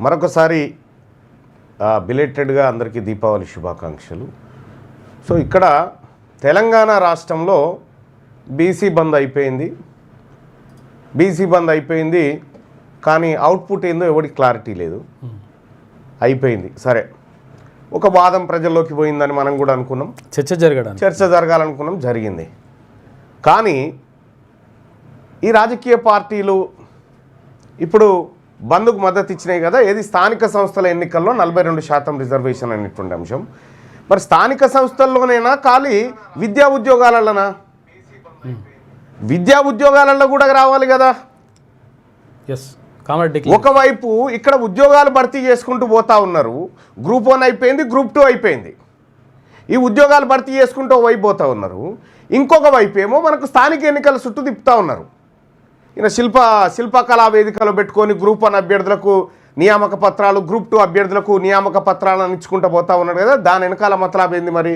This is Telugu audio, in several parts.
మరొకసారి బిలేటెడ్గా అందరికీ దీపావళి శుభాకాంక్షలు. సో ఇక్కడ తెలంగాణ రాష్ట్రంలో బీసీ బంద్ అయిపోయింది కానీ అవుట్పుట్ ఏందో ఎవరికి క్లారిటీ లేదు. అయిపోయింది సరే, ఒక వాదం ప్రజల్లోకి పోయిందని మనం కూడా అనుకున్నాం, చర్చ జరగాలనుకున్నాం, జరిగింది. కానీ ఈ రాజకీయ పార్టీలు ఇప్పుడు బంద్కు మద్దతు ఇచ్చినాయి కదా, ఏది స్థానిక సంస్థల ఎన్నికల్లో 42% రిజర్వేషన్ అనేటువంటి అంశం. మరి స్థానిక సంస్థల్లోనైనా ఖాళీ విద్యా ఉద్యోగాలలోనా? విద్యా ఉద్యోగాలలో కూడా రావాలి కదా. ఒకవైపు ఇక్కడ ఉద్యోగాలు భర్తీ చేసుకుంటూ పోతా ఉన్నారు, గ్రూప్ 1 అయిపోయింది, గ్రూప్ 2 అయిపోయింది. ఈ ఉద్యోగాలు భర్తీ చేసుకుంటూ వైపు పోతా ఉన్నారు. ఇంకొక వైపు ఏమో మనకు స్థానిక ఎన్నికల చుట్టూ తిప్పుతూ ఉన్నారు. ఈయన శిల్పకళా వేదికలో పెట్టుకొని గ్రూప్ 1 అభ్యర్థులకు నియామక పత్రాలు, గ్రూప్ 2 అభ్యర్థులకు నియామక పత్రాలను ఇచ్చుకుంటూ పోతా ఉన్నాడు కదా. దాని వెనకాల మతలబ్ ఏంది? మరి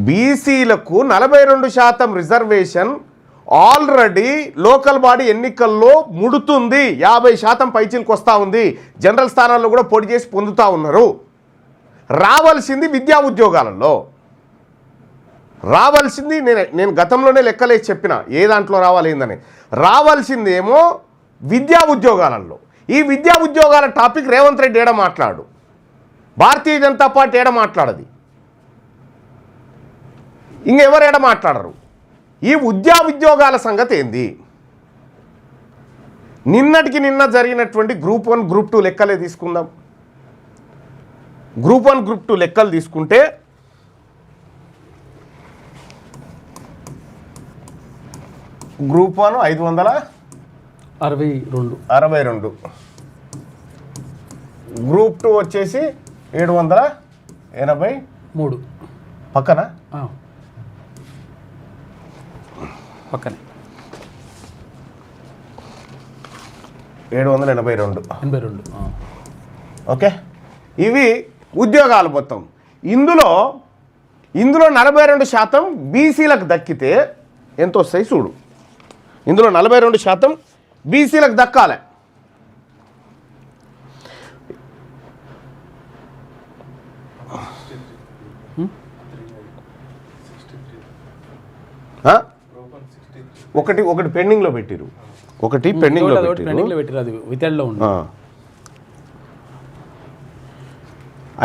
బీసీలకు 42% రిజర్వేషన్ ఆల్రెడీ లోకల్ బాడీ ఎన్నికల్లో ముడుతుంది, 50% పైచీలకు వస్తూ ఉంది. జనరల్ స్థానాల్లో కూడా పోటీ చేసి పొందుతూ ఉన్నారు. రావాల్సింది విద్యా ఉద్యోగాలలో, రావాల్సింది నేను గతంలోనే లెక్కలేసి చెప్పిన ఏ దాంట్లో రావాలేందని. రావాల్సిందేమో విద్యా ఉద్యోగాలలో. ఈ విద్యా ఉద్యోగాల టాపిక్ రేవంత్ రెడ్డి ఏడ మాట్లాడు, భారతీయ జనతా పార్టీ ఏడ మాట్లాడది, ఇంకెవరు ఏడ మాట్లాడరు. ఈ విద్యా ఉద్యోగాల సంగతి ఏంది? నిన్న జరిగినటువంటి గ్రూప్ 1 గ్రూప్ 2 లెక్కలే తీసుకుందాం. గ్రూప్ 1 గ్రూప్ 2 లెక్కలు తీసుకుంటే గ్రూప్ 1 562, గ్రూప్ 2 వచ్చేసి 783 పక్కనే 782. ఓకే, ఇవి ఉద్యోగాలు మొత్తం. ఇందులో 42% బీసీలకు దక్కితే ఎంత వస్తాయి చూడు. ఇందులో 42% బీసీలకు దక్కాలి. ఒకటి పెండింగ్లో పెట్టిరు,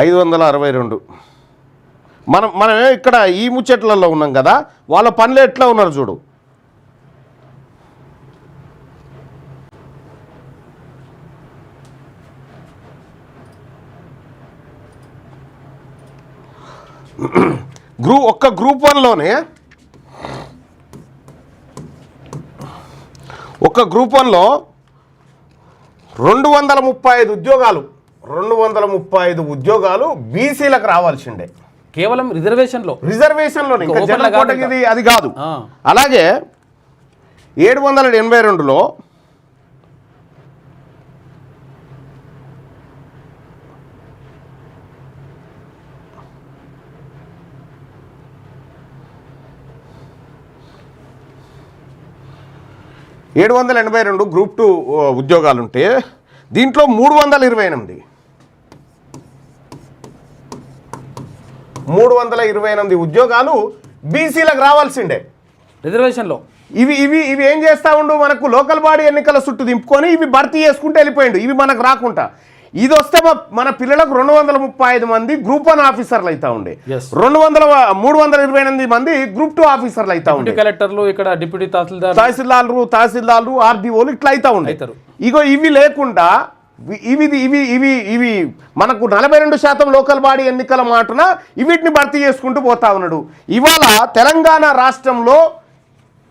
562. మనమే ఇక్కడ ఈ ముచ్చట్లలో ఉన్నాం కదా, వాళ్ళ పనులు ఎట్లా ఉన్నారు చూడు. ఒక్క గ్రూప్ 1లోనే ఒక గ్రూప్ 1లో 235 ఉద్యోగాలు బీసీలకు రావాల్సిండే, కేవలం రిజర్వేషన్లో ఇంకా జనరల్ కోటకి అది కాదు. అలాగే 782లో 782 గ్రూప్ 2 ఉద్యోగాలుంటే దీంట్లో 328 ఉద్యోగాలు బీసీలకు రావాల్సిండే రిజర్వేషన్లో. ఇవి ఏం చేస్తూ ఉండు, మనకు లోకల్ బాడీ ఎన్నికల చుట్టూ దింపుకొని ఇవి భర్తీ చేసుకుంటూ వెళ్ళిపోయిండు. ఇవి మనకు రాకుండా ఇది వస్తే మన పిల్లలకు 235 మంది గ్రూప్ 1 ఆఫీసర్లు అవుతా ఉండే, 328 మంది గ్రూప్ 2 ఆఫీసర్లు అవుతా ఉండే, కలెక్టర్లు, ఇక్కడ డిప్యూటీ తహసీల్దార్లు, ఆర్డీఓలు ఇట్లా అవుతా ఉండే. ఇగో ఇవి లేకుండా ఇవి మనకు 42% లోకల్ బాడీ ఎన్నికల మాటన వీటిని భర్తీ చేసుకుంటూ పోతా ఉన్నాడు. ఇవాళ తెలంగాణ రాష్ట్రంలో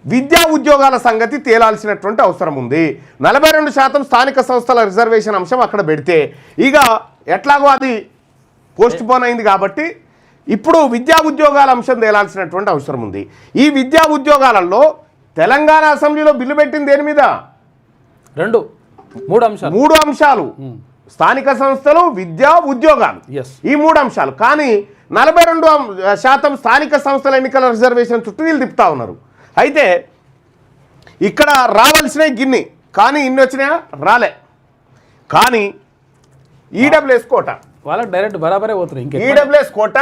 విద్యా ఉద్యోగాల సంగతి తేలాల్సినటువంటి అవసరం ఉంది. 42% స్థానిక సంస్థల రిజర్వేషన్ అంశం అక్కడ పెడితే ఇక ఎట్లాగో అది పోస్ట్ పోన్ అయింది కాబట్టి ఇప్పుడు విద్యా ఉద్యోగాల అంశం తేలాల్సినటువంటి అవసరం ఉంది. ఈ విద్యా ఉద్యోగాలలో తెలంగాణ అసెంబ్లీలో బిల్లు పెట్టింది దేని మీద? 3 అంశాలు, స్థానిక సంస్థలు, విద్యా ఉద్యోగాలు, ఈ 3 అంశాలు. కానీ 42% స్థానిక సంస్థల ఎన్నికల రిజర్వేషన్ చుట్టూ వీళ్ళు తిప్పుతా ఉన్నారు. అయితే ఇక్కడ రావాల్సినవి గిన్ని, కానీ ఇన్ని వచ్చినాయా? రాలే. కానీ ఈడబ్ల్యూఎస్ కోట వాళ్ళకి డైరెక్ట్ బరాబరే పోతున్నారు. ఈడబ్ల్యూఎస్ కోట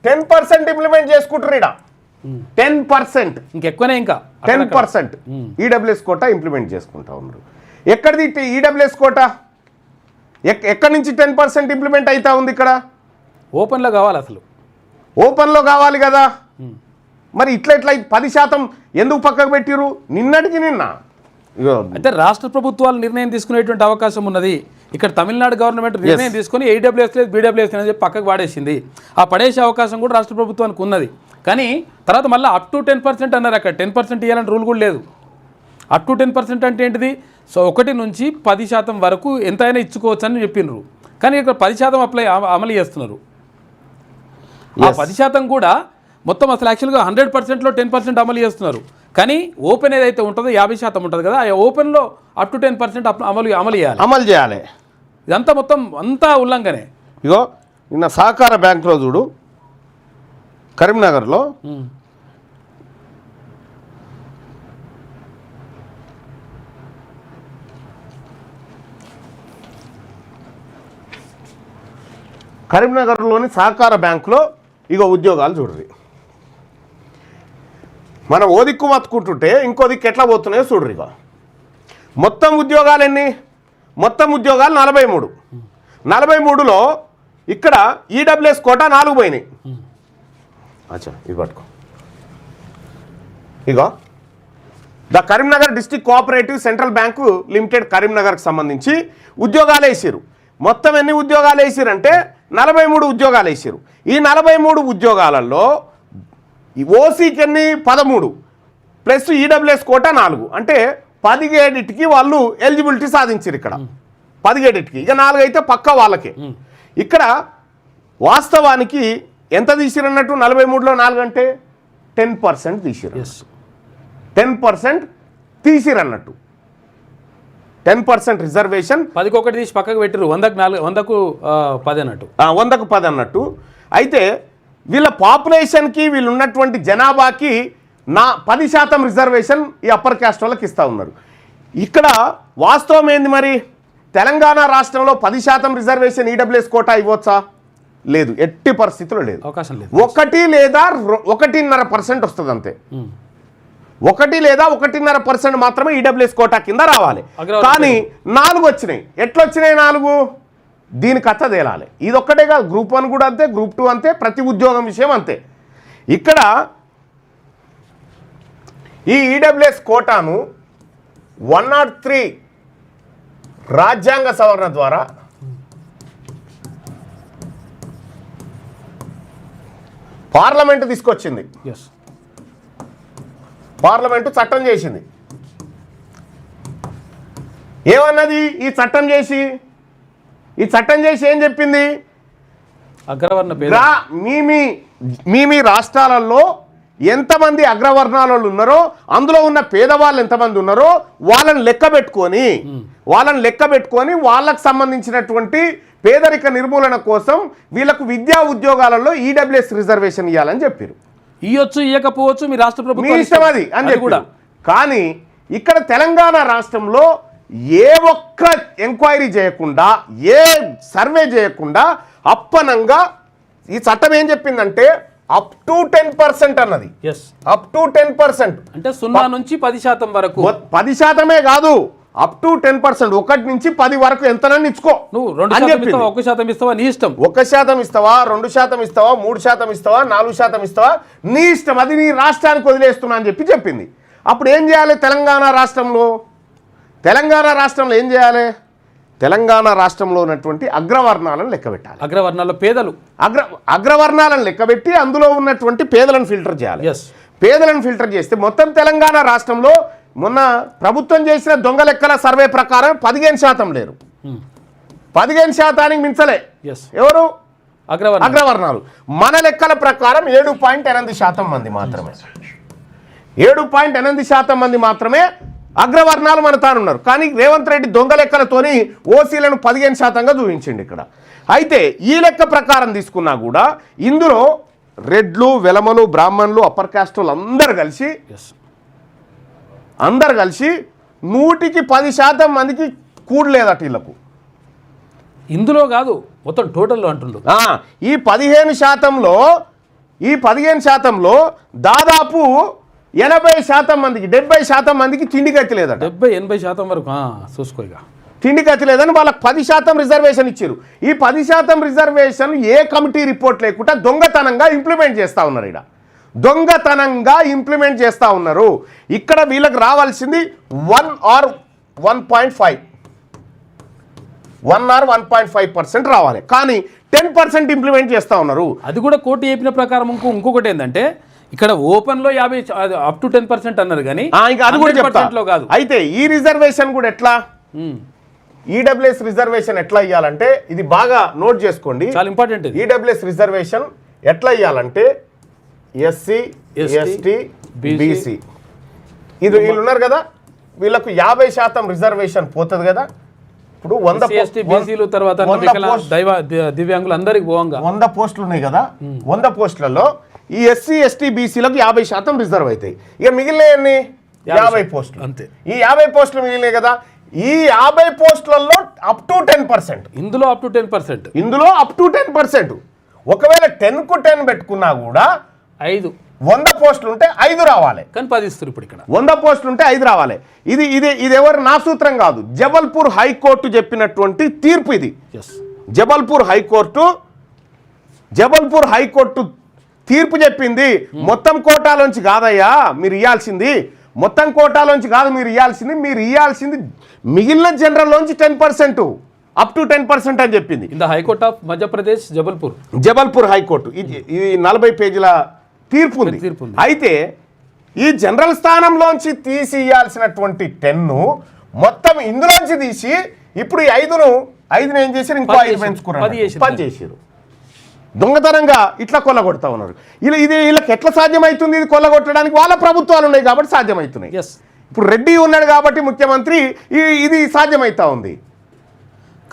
10% ఇంప్లిమెంట్ చేసుకుంటారు ఇక్కడ 10%. ఇంకెక్కువనే ఇంకా 10% ఈడబ్ల్యూఎస్ కోట ఇంప్లిమెంట్ చేసుకుంటా ఉన్నారు. ఎక్కడిది ఈడబ్ల్యూఎస్ కోట? ఎక్కడి నుంచి 10% ఇంప్లిమెంట్ అవుతా ఉంది? ఇక్కడ ఓపెన్లో కావాలి, అసలు ఓపెన్లో కావాలి కదా. మరి ఇట్లా 10% ఎందుకు పక్కకు పెట్టిరు? నిన్నటికి నిన్న అయితే రాష్ట్ర ప్రభుత్వాలు నిర్ణయం తీసుకునేటువంటి అవకాశం ఉన్నది. ఇక్కడ తమిళనాడు గవర్నమెంట్ నిర్ణయం తీసుకుని ఏడబ్ల్యూఎస్ లేదు, బీడబ్ల్యూఎస్ అని చెప్పి పక్కకు పడేసింది. ఆ పడేసే అవకాశం కూడా రాష్ట్ర ప్రభుత్వానికి ఉన్నది. కానీ తర్వాత మళ్ళీ అప్ టు 10% అన్నారు. అక్కడ 10% ఇవ్వాలని రూల్ కూడా లేదు. అప్ టు 10% అంటే ఏంటిది? సో 1 నుంచి 10% వరకు ఎంతైనా ఇచ్చుకోవచ్చు అని చెప్పినారు. కానీ ఇక్కడ 10% అమలు చేస్తున్నారు. ఆ 10% కూడా మొత్తం అసలు యాక్చువల్గా 100%లో 10% అమలు చేస్తున్నారు. కానీ ఓపెన్ ఏదైతే ఉంటుందో 50% ఉంటుంది కదా, ఆ ఓపెన్లో అప్ టు 10% అమలు చేయాలి. ఇదంతా మొత్తం అంతా ఉల్లంఘనే. ఇగో నిన్న సహకార బ్యాంకులో చూడు, కరీంనగర్లో కరీంనగర్లోని సహకార బ్యాంకులో ఇగో ఉద్యోగాలు చూడ్రి. మనం ఓ దిక్కు మత్తుకుంటుంటే ఇంకో దిక్కు ఎట్లా పోతున్నాయో చూడ్రి. ఇక మొత్తం ఉద్యోగాలు ఎన్ని? మొత్తం ఉద్యోగాలు 43. 43లో ఇక్కడ ఈడబ్ల్యూఎస్ కోట 4 పోయినాయి. అచ్చా ఇది పట్టుకో. ఇగో the Karimnagar district cooperative central bank limited కరీంనగర్కి సంబంధించి ఉద్యోగాలు వేసారు. మొత్తం ఎన్ని ఉద్యోగాలు వేసారంటే 43 ఉద్యోగాలు వేసారు. ఈ 43 ఉద్యోగాలలో ఓసీకి ఎన్ని? 13 ప్లస్ ఈడబ్ల్యూఎస్ కోట 4 అంటే 17కి వాళ్ళు ఎలిజిబిలిటీ సాధించారు. ఇక్కడ 17కి, ఇక 4 అయితే పక్కా వాళ్ళకే. ఇక్కడ వాస్తవానికి ఎంత తీసిరన్నట్టు? 43లో 4 అంటే 10% తీసిరు. 10% తీసిరన్నట్టు. 10% రిజర్వేషన్ 10కి 1 తీసి పక్కకు పెట్టిరు. 100కు 10 అన్నట్టు. 100కు 10 అన్నట్టు. అయితే వీళ్ళ పాపులేషన్కి వీళ్ళు ఉన్నటువంటి జనాభాకి 10% రిజర్వేషన్ ఈ అప్పర్ క్యాస్ట్ వాళ్ళకి ఇస్తూ ఉన్నారు. ఇక్కడ వాస్తవం ఏంది మరి? తెలంగాణ రాష్ట్రంలో 10% రిజర్వేషన్ ఈడబ్ల్యూఎస్ కోటా ఇవ్వచ్చా? లేదు, ఎట్టి పరిస్థితుల్లో లేదు. అవకాశం లేదు. 1 లేదా 1.5% వస్తుంది అంతే. 1 లేదా 1.5% మాత్రమే ఈడబ్ల్యూఎస్ కోటా కింద రావాలి. కానీ 4 వచ్చినాయి. ఎట్లొచ్చినాయి 4? దీని కథ తేలాలి. ఇది ఒక్కటే కాదు, గ్రూప్ 1 కూడా అంతే, గ్రూప్ 2 అంతే, ప్రతి ఉద్యోగం విషయం అంతే. ఇక్కడ ఈ ఈడబ్ల్యూఎస్ కోటాను 103 రాజ్యాంగ సవరణ ద్వారా పార్లమెంటు తీసుకొచ్చింది. పార్లమెంటు చట్టం చేసింది. ఏమన్నది? ఈ చట్టం చేసి ఏం చెప్పింది? మీ రాష్ట్రాలలో ఎంతమంది అగ్రవర్ణాలు ఉన్నారో, అందులో ఉన్న పేదవాళ్ళు ఎంతమంది ఉన్నారో వాళ్ళని లెక్క పెట్టుకొని వాళ్ళకు సంబంధించినటువంటి పేదరిక నిర్మూలన కోసం వీళ్ళకు విద్యా ఉద్యోగాలలో ఈడబ్ల్యూఎస్ రిజర్వేషన్ ఇవ్వాలని చెప్పారు. ఇవ్వచ్చు, ఇవ్వకపోవచ్చు, మీ రాష్ట్ర ప్రభుత్వం ఇష్టం అది అని చెప్పి కూడా. కానీ ఇక్కడ తెలంగాణ రాష్ట్రంలో ఏ ఒక్క ఎంక్వైరీ చేయకుండా, ఏ సర్వే చేయకుండా అప్పనంగా ఈ చట్టం ఏం చెప్పిందంటే అప్ టు 10% అన్నది. అప్ టు 10% అంటే 0 నుంచి 10% వరకు. 10% కాదు, అప్ టు 10%. 1 నుంచి 10 వరకు ఎంతనని ఇచ్చుకో. నువ్వు 2% ఇస్తావా, 1% ఇస్తావా, నీ ఇష్టం. 1% ఇస్తావా, 2% ఇస్తావా, 3% ఇస్తావా, 4% ఇస్తావా, నీ ఇష్టం. అది నీ రాష్ట్రానికి వదిలేస్తున్నా అని చెప్పింది. అప్పుడు ఏం చేయాలి? తెలంగాణ రాష్ట్రంలో ఏం చేయాలి? తెలంగాణ రాష్ట్రంలో ఉన్నటువంటి అగ్రవర్ణాలను లెక్కబెట్టాలి. అగ్రవర్ణాల్లో పేదలు, అగ్రవర్ణాలను లెక్కబెట్టి అందులో ఉన్నటువంటి పేదలను ఫిల్టర్ చేయాలి. పేదలను ఫిల్టర్ చేస్తే మొత్తం తెలంగాణ రాష్ట్రంలో మొన్న ప్రభుత్వం చేసిన దొంగ లెక్కల సర్వే ప్రకారం 15% లేరు. 15% మించలే. ఎవరు? అగ్రవర్ణాలు. మన లెక్కల ప్రకారం 7.8% మంది మాత్రమే. 7.8% మంది మాత్రమే అగ్రవర్ణాలు మన తానున్నారు. కానీ రేవంత్ రెడ్డి దొంగ లెక్కలతోని ఓసీలను 15%గా చూపించిండు ఇక్కడ. అయితే ఈ లెక్క ప్రకారం తీసుకున్నా కూడా ఇందులో రెడ్లు, వెలమలు, బ్రాహ్మణులు, అప్పర్ క్యాస్ట్ అందరు కలిసి 100కి 10% మందికి కూడలేదట. వీళ్ళకు ఇందులో కాదు, మొత్తం టోటల్లో అంటుండ్రు. ఈ 15% దాదాపు 80% మందికి 70% మందికి తిండి గతి లేదట. 70-80% వరకు చూసుకో. ఇక తిండి గతి లేదని వాళ్ళకి 10% రిజర్వేషన్ ఇచ్చారు. ఈ 10% రిజర్వేషన్ ఏ కమిటీ రిపోర్ట్ లేకుండా దొంగతనంగా ఇంప్లిమెంట్ చేస్తూ ఉన్నారు. దొంగతనంగా ఇంప్లిమెంట్ చేస్తూ ఉన్నారు. ఇక్కడ వీళ్ళకి రావాల్సింది 1 or 1.5% రావాలి, కానీ 10% ఇంప్లిమెంట్ చేస్తూ ఉన్నారు. అది కూడా కోర్టు చెప్పిన ప్రకారం. ఇంకొకటి ఏంటంటే ఇక్కడ ఓపెన్లో 50 up to 10% అన్నారు, కానీ అది కూడా చెప్తా. కాదు. అయితే ఈ రిజర్వేషన్ కూడా ఎట్లా, ఈడబ్ల్యూఎస్ రిజర్వేషన్ ఎట్లా ఇవ్వాలంటే, ఇది బాగా నోట్ చేసుకోండి, చాలా ఇంపార్టెంట్. ఈడబ్ల్యూఎస్ రిజర్వేషన్ ఎట్లా ఇవ్వాలంటే ఎస్సీ, ఎస్టీ, బీసీ వీళ్ళు ఉన్నారు కదా, వీళ్ళకు 50% రిజర్వేషన్ పోతుంది కదా. ఇప్పుడు 100 తర్వాత దివ్యాంగులు అందరికి 100 పోస్టులు ఉన్నాయి కదా. 100 పోస్టులలో ఈ ఎస్సీ, ఎస్టీ, బీసీలకు 50% రిజర్వ్ అవుతాయి. ఇక మిగిలినవి 50 పోస్టులు అంతే. ఈ 50 పోస్టులు మిగిలినాయి కదా. ఈ 50 పోస్టులలో అప్ టు 10%, ఇందులో అప్ టు 10%, ఇందులో అప్ టు 10%. ఒకవేళ 10కు 10 పెట్టుకున్నా కూడా 100 పోస్టులు ఉంటే 5 రావాలి, కానీ 10 ఇస్తారు. ఇప్పుడు ఇక్కడ 100 పోస్టులు ఉంటే 5 రావాలి. ఇది ఎవరు నా సూత్రం కాదు, జబల్పూర్ హైకోర్టు చెప్పినటువంటి తీర్పు ఇది. జబల్పూర్ హైకోర్టు తీర్పు చెప్పింది. మొత్తం కోటాలోంచి కాదయ్యా మీరు ఇవ్వాల్సింది, మొత్తం కోటాలోంచి కాదు మీరు ఇవ్వాల్సింది మిగిలిన జనరల్లోంచి 10%, అప్ టు 10% అని చెప్పింది. In the high court of Madhya Pradesh, Jabalpur high court. ఇది 40 పేజీల తీర్పు ఉంది. అయితే ఈ జనరల్ స్థానంలోంచి తీసి ఇవ్వాల్సినటువంటి 10 మొత్తం ఇందులోంచి తీసి ఇప్పుడు ఈ 5ను ఏం చేశారు, ఇంకో 5 పెంచుకున్నారు, 10 చేశారు. దొంగతనంగా ఇట్లా కొల్లగొడతా ఉన్నారు. వీళ్ళకి ఎట్లా సాధ్యమవుతుంది ఇది కొల్లగొట్టడానికి? వాళ్ళ ప్రభుత్వాలు ఉన్నాయి కాబట్టి సాధ్యమవుతున్నాయి. ఇప్పుడు రెడ్డి ఉన్నాడు కాబట్టి ముఖ్యమంత్రి ఇది సాధ్యమవుతా ఉంది.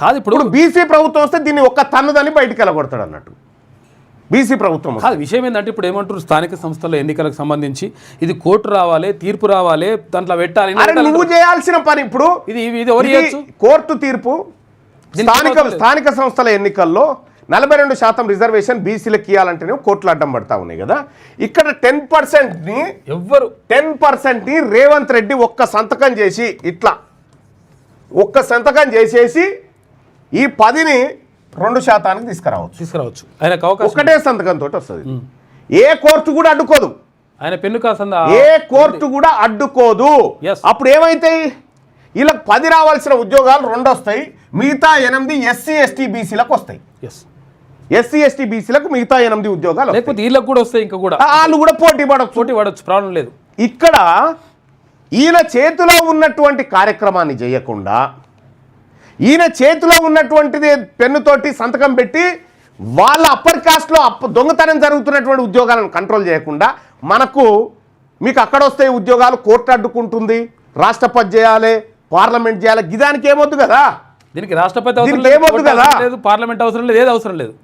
కాదు, ఇప్పుడు బీసీ ప్రభుత్వం వస్తే దీన్ని ఒక్క తన్నుదని బయటికి వెళ్ళగొడతాడు అన్నట్టు. బీసీ ప్రభుత్వం కాదు. విషయం ఏంటంటే ఇప్పుడు ఏమంటారు, స్థానిక సంస్థల ఎన్నికలకు సంబంధించి ఇది కోర్టు రావాలి, తీర్పు రావాలి, దాంట్లో పెట్టాలి. నువ్వు చేయాల్సిన పని ఇప్పుడు కోర్టు తీర్పు. స్థానిక సంస్థల ఎన్నికల్లో 42% రిజర్వేషన్ బీసీలకు ఇవ్వాలంటేనే కోర్టులు అడ్డం పడతా ఉన్నాయి కదా. ఇక్కడ 10%ని రేవంత్ రెడ్డి ఒక్క సంతకం చేసేసి ఈ 10ని 2% తీసుకురావచ్చు. ఆయనకు అవకాశం ఒకటే సంతకంతో వస్తుంది. ఏ కోర్టు కూడా అడ్డుకోదు. ఆయన పెన్ను కాసంద ఏ కోర్టు కూడా అడ్డుకోదు. అప్పుడు ఏమైతాయి, వీళ్ళకి 10 రావాల్సిన ఉద్యోగాలు 2 వస్తాయి, మిగతా 8 ఎస్సీ, ఎస్టీ, బీసీలకు వస్తాయి. ఎస్సీ, ఎస్టీ, బీసీలకు మిగతా 8 ఉద్యోగాలు, లేకపోతే వీళ్ళకి కూడా వస్తాయి. ఇంకా కూడా వాళ్ళు కూడా పోటీ పడవచ్చు, ప్రాబ్లం లేదు. ఇక్కడ ఈయన చేతిలో ఉన్నటువంటి కార్యక్రమాన్ని చేయకుండా, ఈయన చేతిలో ఉన్నటువంటిది పెన్నుతోటి సంతకం పెట్టి వాళ్ళ అప్పర్ కాస్ట్లో దొంగతనం జరుగుతున్నటువంటి ఉద్యోగాలను కంట్రోల్ చేయకుండా మీకు అక్కడ వస్తాయి ఉద్యోగాలు, కోర్టు అడ్డుకుంటుంది, రాష్ట్రపతి చేయాలి, పార్లమెంట్ చేయాలి, గిదానికి ఏమొద్దు కదా. దీనికి రాష్ట్రపతి ఏమొద్దు కదా, పార్లమెంట్ అవసరం లేదు, ఏది అవసరం లేదు.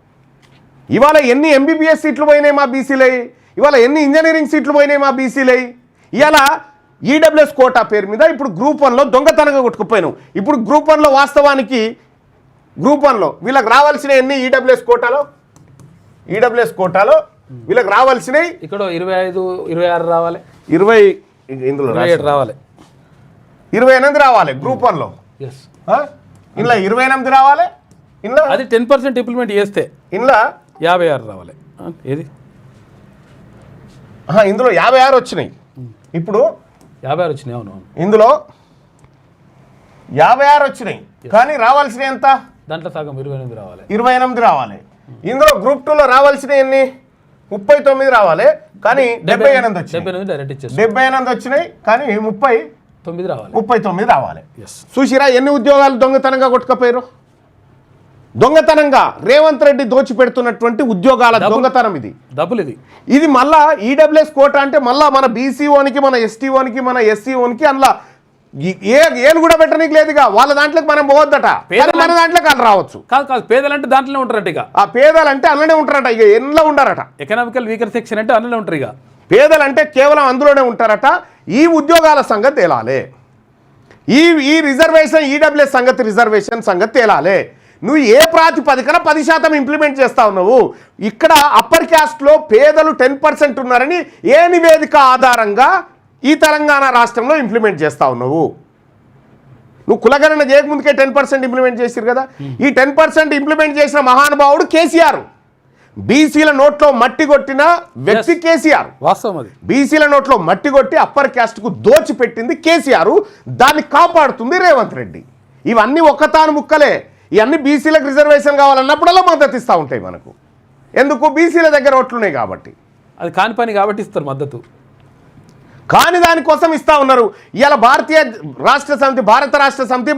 ఇవాళ ఎన్ని ఎంబీబీఎస్ సీట్లు పోయినాయి మా బీసీలై, ఇవాళ ఎన్ని ఇంజనీరింగ్ సీట్లు పోయినాయి మా బీసీలై. ఇవాళ ఈడబ్ల్యూఎస్ కోటా పేరు మీద ఇప్పుడు గ్రూప్ 1లో దొంగతనంగా కొట్టుకుపోయినావు. ఇప్పుడు గ్రూప్ 1లో వాస్తవానికి వీళ్ళకి రావాల్సిన ఎన్ని ఈడబ్ల్యూఎస్ కోటాలో వీళ్ళకి రావాల్సినవి ఇక్కడ 25, 26 రావాలి, 20 ఇందులో 27 రావాలి, 28 రావాలి గ్రూప్ 1లో. ఇందులో 28 రావాలి, ఇందులో అది 10% ఇంప్లిమెంట్ చేస్తే ఇందులో 56 రావాలి. ఏది ఇందులో 56 వచ్చినాయి. ఇప్పుడు 56 వచ్చినాయి. అవును, ఇందులో 56 వచ్చినాయి, కానీ రావాల్సిన ఎంత, దాంట్లో సగం 28 రావాలి. 28 రావాలి. ఇందులో గ్రూప్ 2లో రావాల్సిన ఎన్ని, 39 రావాలి, కానీ 78 వచ్చినాయి. 78 వచ్చినాయి, కానీ 39 రావాలి. చూసిరా ఎన్ని ఉద్యోగాలు దొంగతనంగా కొట్టుకపోయారు. దొంగతనంగా రేవంత్ రెడ్డి దోచిపెడుతున్నటువంటి ఉద్యోగాల దొంగతనం ఇది మళ్ళా ఈడబ్ల్యూఎస్ కోటా అంటే మళ్ళా మన బీసీఓనికి, మన ఎస్టీఓనికి, మన ఎస్సీఓనికి అందులో ఏలు కూడా పెట్టడానికి లేదుగా. వాళ్ళ దాంట్లోకి మనం పోవద్దట, మన దాంట్లోకి వాళ్ళు రావచ్చు. కాదు, పేదలంటే దాంట్లోనే ఉంటారట. ఇక ఆ పేదలంటే అందులోనే ఉంటారట, ఇక ఎన్నో ఉండారట. ఎకనామికల్ వీకర్ సెక్షన్ అంటే అందులోనే ఉంటారు. ఇక పేదలంటే కేవలం అందులోనే ఉంటారట. ఈ ఉద్యోగాల సంగతి తేలాలి, ఈ రిజర్వేషన్ ఈడబ్ల్యూఎస్ రిజర్వేషన్ సంగతి తేలాలి. నువ్వు ఏ ప్రాతిపదికన 10% ఇంప్లిమెంట్ చేస్తా ఉన్నావు? ఇక్కడ అప్పర్ క్యాస్ట్లో పేదలు 10% ఉన్నారని ఏ నివేదిక ఆధారంగా ఈ తెలంగాణ రాష్ట్రంలో ఇంప్లిమెంట్ చేస్తా ఉన్నావు? నువ్వు కులగణన చేయకముందుకే 10% ఇంప్లిమెంట్ చేసిరు కదా. ఈ 10% ఇంప్లిమెంట్ చేసిన మహానుభావుడు కేసీఆర్. బీసీల నోట్లో మట్టి కొట్టిన వ్యక్తి కేసీఆర్. వాస్తవం అది. బీసీల నోట్లో మట్టి కొట్టి అప్పర్ క్యాస్ట్కు దోచిపెట్టింది కేసీఆర్. దాన్ని కాపాడుతుంది రేవంత్ రెడ్డి. ఇవన్నీ ఒక్కతాను ముక్కలే. ఇవన్నీ బీసీలకు రిజర్వేషన్ కావాలన్నప్పుడల్లా మద్దతు ఇస్తూ ఉంటాయి మనకు. ఎందుకు? బీసీల దగ్గర ఓట్లున్నాయి కాబట్టి. అది కాని పని కాబట్టి ఇస్తారు మద్దతు. కానీ దానికోసం ఇస్తా ఉన్నారు. ఇలా భారత రాష్ట్ర సమితి,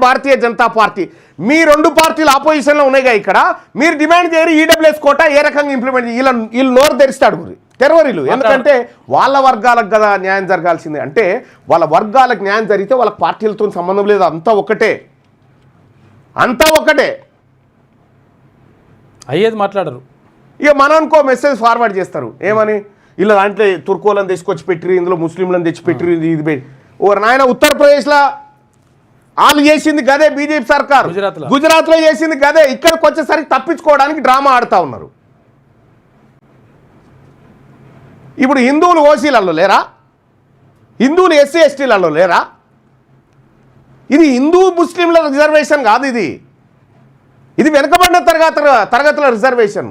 భారతీయ జనతా పార్టీ, మీ రెండు పార్టీలు ఆపోజిషన్లో ఉన్నాయిగా. ఇక్కడ మీరు డిమాండ్ చేయరు ఈడబ్ల్యూఎస్ కోటా ఏ రకంగా ఇంప్లిమెంట్. వీళ్ళు నోరు తెరిస్తాడు టెర్రరీలు. ఎందుకంటే వాళ్ళ వర్గాలకు కదా న్యాయం జరగాల్సిందే. అంటే వాళ్ళ వర్గాలకు న్యాయం జరిగితే వాళ్ళ పార్టీలతో సంబంధం లేదు. అంతా ఒకటే అయ్యేది మాట్లాడరు. ఇక మనకో మెసేజ్ ఫార్వర్డ్ చేస్తారు ఏమని, ఇలా దాంట్లో తుర్కోలను తెచ్చుకొచ్చి పెట్టిరు, ఇందులో ముస్లింలను తెచ్చి పెట్టిరు, ఇది పెట్టి. ఓ నాయన ఉత్తరప్రదేశ్లో వాళ్ళు చేసింది గదే, బీజేపీ సర్కారు గుజరాత్లో చేసింది గదే. ఇక్కడికి వచ్చేసరికి తప్పించుకోవడానికి డ్రామా ఆడుతూ ఉన్నారు. ఇప్పుడు హిందువులు ఓసీలలో లేరా? హిందువులు ఎస్సీ ఎస్టీలలో లేరా? ఇది హిందూ ముస్లింల రిజర్వేషన్ కాదు. ఇది వెనుకబడిన తరగతుల రిజర్వేషన్.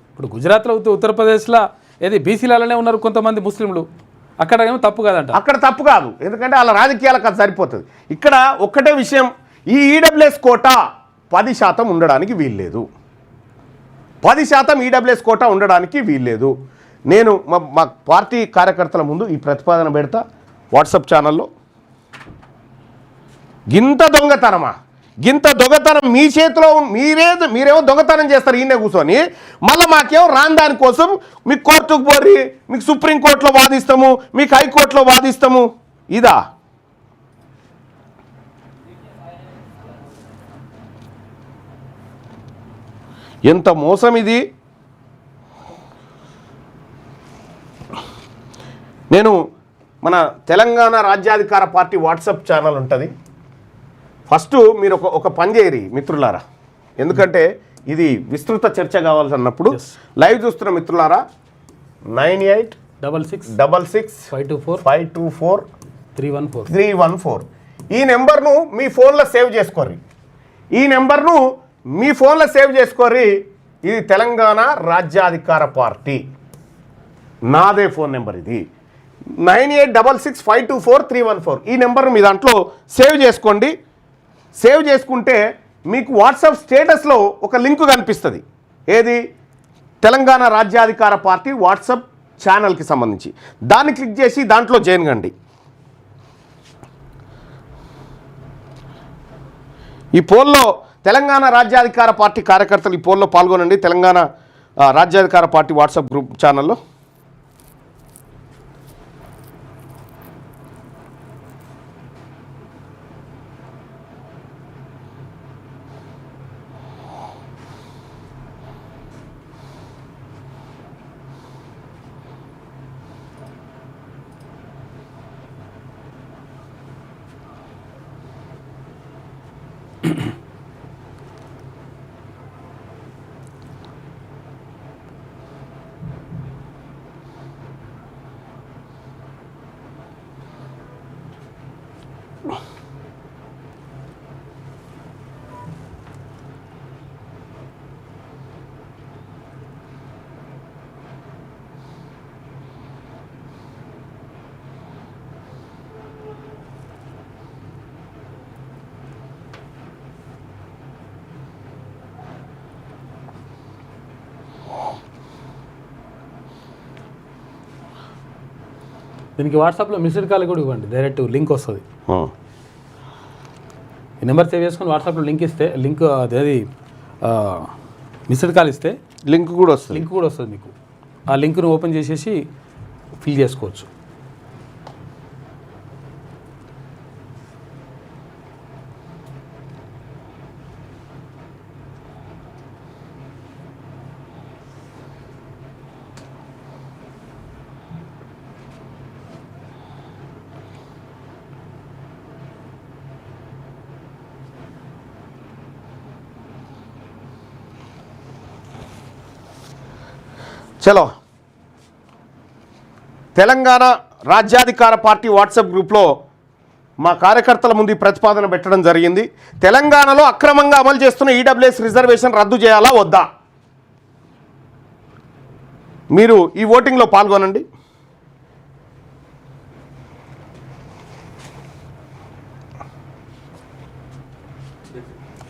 ఇప్పుడు గుజరాత్లో ఉత్తరప్రదేశ్లో ఏది బీసీలలోనే ఉన్నారు కొంతమంది ముస్లింలు. అక్కడ ఏమో తప్పు కాదంట. అక్కడ తప్పు కాదు, ఎందుకంటే వాళ్ళ రాజకీయాలకు అది సరిపోతుంది. ఇక్కడ ఒక్కటే విషయం, ఈ ఈడబ్ల్యూఎస్ కోటా 10% ఉండడానికి వీల్లేదు. 10% ఈడబ్ల్యూఎస్ కోటా ఉండడానికి వీల్లేదు. నేను మా పార్టీ కార్యకర్తల ముందు ఈ ప్రతిపాదన పెడతా వాట్సాప్ ఛానల్లో. గింత దొంగతనం మీ చేతిలో మీరేమో దొంగతనం చేస్తారు ఈయనే కూర్చొని. మళ్ళీ మాకేమో రాని దానికోసం మీకు కోర్టుకు పోరి, మీకు సుప్రీంకోర్టులో వాదిస్తాము, మీకు హైకోర్టులో వాదిస్తాము. ఇదా? ఎంత మోసం ఇది. నేను మన Telangana Rajyadhikara party WhatsApp channel ఉంటుంది. ఫస్ట్ మీరు ఒక పని చేయరు మిత్రులారా, ఎందుకంటే ఇది విస్తృత చర్చ కావాల్సినప్పుడు లైవ్ చూస్తున్న మిత్రులారా 9866524524 ఈ నెంబర్ను మీ ఫోన్లో సేవ్ చేసుకోర్రి. ఇది తెలంగాణ రాజ్యాధికార పార్టీ నాదే ఫోన్ నెంబర్. ఇది 9866524314. ఈ నెంబర్ను మీ దాంట్లో సేవ్ చేసుకోండి. సేవ్ చేసుకుంటే మీకు వాట్సాప్ స్టేటస్లో ఒక లింక్ కనిపిస్తుంది. ఏది? తెలంగాణ రాజ్యాధికార పార్టీ వాట్సాప్ ఛానల్కి సంబంధించి. దాన్ని క్లిక్ చేసి దాంట్లో జాయిన్ కండి. ఈ పోల్లో తెలంగాణ రాజ్యాధికార పార్టీ కార్యకర్తలు ఈ పోల్లో పాల్గొనండి. Telangana Rajyadhikara party WhatsApp group ఛానల్లో. దీనికి వాట్సాప్లో మిస్డ్ కాల్ కూడా ఇవ్వండి, డైరెక్ట్ లింక్ వస్తుంది. ఈ నెంబర్ సేవ్ చేసుకొని వాట్సాప్లో లింక్ ఇస్తే అది మిస్డ్ కాల్ ఇస్తే లింక్ కూడా వస్తుంది మీకు. ఆ లింక్ను ఓపెన్ చేసేసి ఫిల్ చేసుకోవచ్చు. చలో తెలంగాణ రాజ్యాధికార పార్టీ వాట్సాప్ గ్రూప్లో మా కార్యకర్తల ముందు ఈ ప్రతిపాదన పెట్టడం జరిగింది. తెలంగాణలో అక్రమంగా అమలు చేస్తున్న ఈడబ్ల్యూఎస్ రిజర్వేషన్ రద్దు చేయాలా వద్దా? మీరు ఈ ఓటింగ్లో పాల్గొనండి.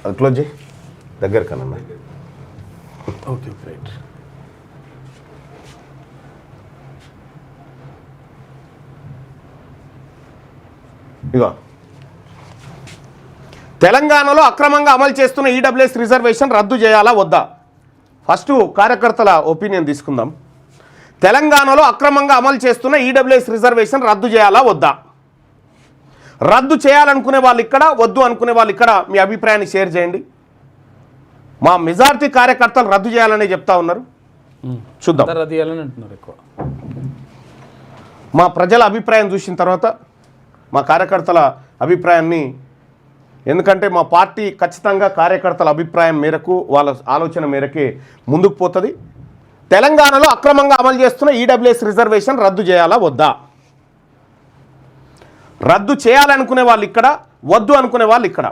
అది క్లోజ్ చేయి, దగ్గర కన్నా. Okay right. ఇగో తెలంగాణలో అక్రమంగా అమలు చేస్తున్న ఈడబ్ల్యూఎస్ రిజర్వేషన్ రద్దు చేయాలా వద్దా? ఫస్ట్ కార్యకర్తల ఒపీనియన్ తీసుకుందాం. తెలంగాణలో అక్రమంగా అమలు చేస్తున్న ఈడబ్ల్యూఎస్ రిజర్వేషన్ రద్దు చేయాలా వద్దా? రద్దు చేయాలనుకునే వాళ్ళు ఇక్కడ, వద్దు అనుకునే వాళ్ళు ఇక్కడ మీ అభిప్రాయాన్ని షేర్ చేయండి. మా మెజారిటీ కార్యకర్తలు రద్దు చేయాలనే చెప్తా ఉన్నారు. చూద్దాం. రద్దు చేయాలని అంటున్నారు ఎక్కువ. మా ప్రజల అభిప్రాయం చూసిన తర్వాత మా కార్యకర్తల అభిప్రాయాన్ని, ఎందుకంటే మా పార్టీ ఖచ్చితంగా కార్యకర్తల అభిప్రాయం మేరకు, వాళ్ళ ఆలోచన మేరకే ముందుకు పోతుంది. తెలంగాణలో అక్రమంగా అమలు చేస్తున్న ఈడబ్ల్యూఎస్ రిజర్వేషన్ రద్దు చేయాలా వద్దా? రద్దు చేయాలనుకునే వాళ్ళు ఇక్కడ, వద్దు అనుకునే వాళ్ళు ఇక్కడ.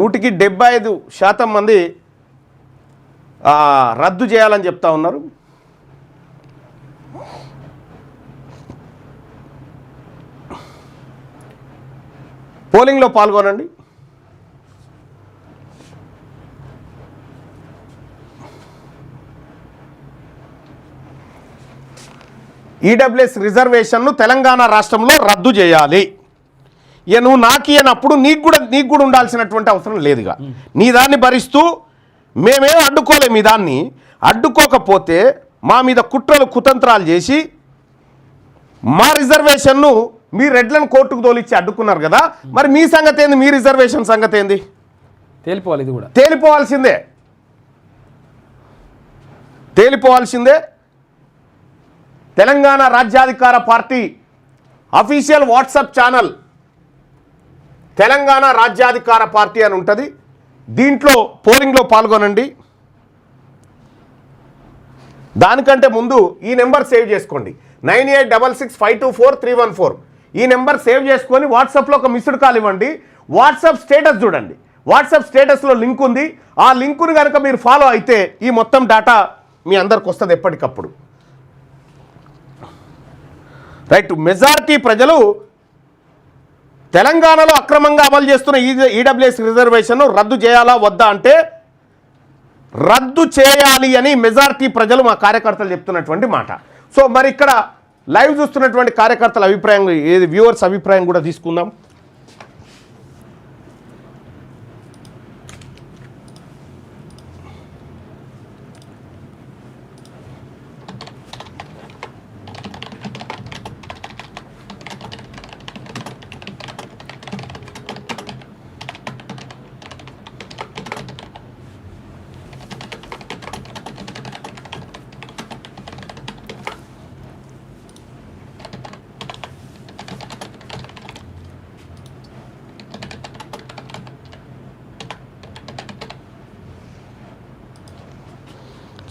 175% మంది రద్దు చేయాలని చెప్తా ఉన్నారు. పోలింగ్లో పాల్గొనండి. ఈడబ్ల్యూఎస్ రిజర్వేషన్ను తెలంగాణ రాష్ట్రంలో రద్దు చేయాలి. ఇక నువ్వు నాకు ఇయ్యనప్పుడు నీకు కూడా ఉండాల్సినటువంటి అవసరం లేదుగా. నీ దాన్ని భరిస్తూ మేమేం అడ్డుకోలేము. మీ దాన్ని అడ్డుకోకపోతే మా మీద కుట్రలు కుతంత్రాలు చేసి మా రిజర్వేషన్ను మీ రెడ్లను కోర్టుకు తోలిచ్చి అడ్డుకున్నారు కదా, మరి మీ సంగతి ఏంది? మీ రిజర్వేషన్ సంగతి ఏంది? తేలిపోవాలి. ఇది కూడా తేలిపోవాల్సిందే. Telangana Rajyadhikara party official WhatsApp channel Telangana Rajyadhikara party అని ఉంటుంది. దీంట్లో పోలింగ్లో పాల్గొనండి. దానికంటే ముందు ఈ నెంబర్ సేవ్ చేసుకోండి, 9866524314. ఈ నెంబర్ సేవ్ చేసుకొని వాట్సాప్లో ఒక మిస్డ్ కాల్ ఇవ్వండి. వాట్సాప్ స్టేటస్ చూడండి. వాట్సాప్ స్టేటస్లో లింక్ ఉంది. ఆ లింకుని కనుక మీరు ఫాలో అయితే ఈ మొత్తం డేటా మీ అందరికి వస్తుంది ఎప్పటికప్పుడు. రైట్. మెజారిటీ ప్రజలు తెలంగాణలో అక్రమంగా అమలు చేస్తున్న ఈడబ్ల్యూఎస్ రిజర్వేషన్ రద్దు చేయాలా వద్దా అంటే రద్దు చేయాలి అని మెజారిటీ ప్రజలు మా కార్యకర్తలు చెప్తున్నటువంటి మాట. సో మరి ఇక్కడ లైవ్ చూస్తున్నటువంటి కార్యకర్తల అభిప్రాయం, ఏది వ్యూవర్స్ అభిప్రాయం కూడా తీసుకుందాం.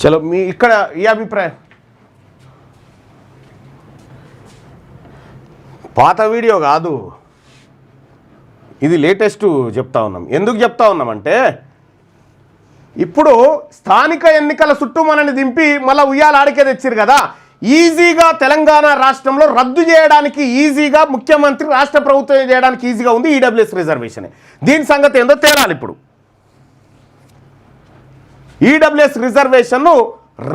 చలో మీ ఇక్కడ ఈ అభిప్రాయం. పాత వీడియో కాదు, ఇది లేటెస్ట్ చెప్తా ఉన్నాం. ఎందుకు చెప్తా ఉన్నామంటే ఇప్పుడు స్థానిక ఎన్నికల చుట్టూ మనల్ని దింపి మళ్ళీ ఉయ్యాల ఆడికే తెచ్చిరు కదా. ఈజీగా తెలంగాణ రాష్ట్రంలో రద్దు చేయడానికి ఈజీగా, ముఖ్యమంత్రి రాష్ట్ర ప్రభుత్వం చేయడానికి ఈజీగా ఉంది ఈడబ్ల్యూఎస్ రిజర్వేషన్. దీని సంగతి ఏందో తేలాలి. ఇప్పుడు ఈడబ్ల్యూఎస్ రిజర్వేషన్ను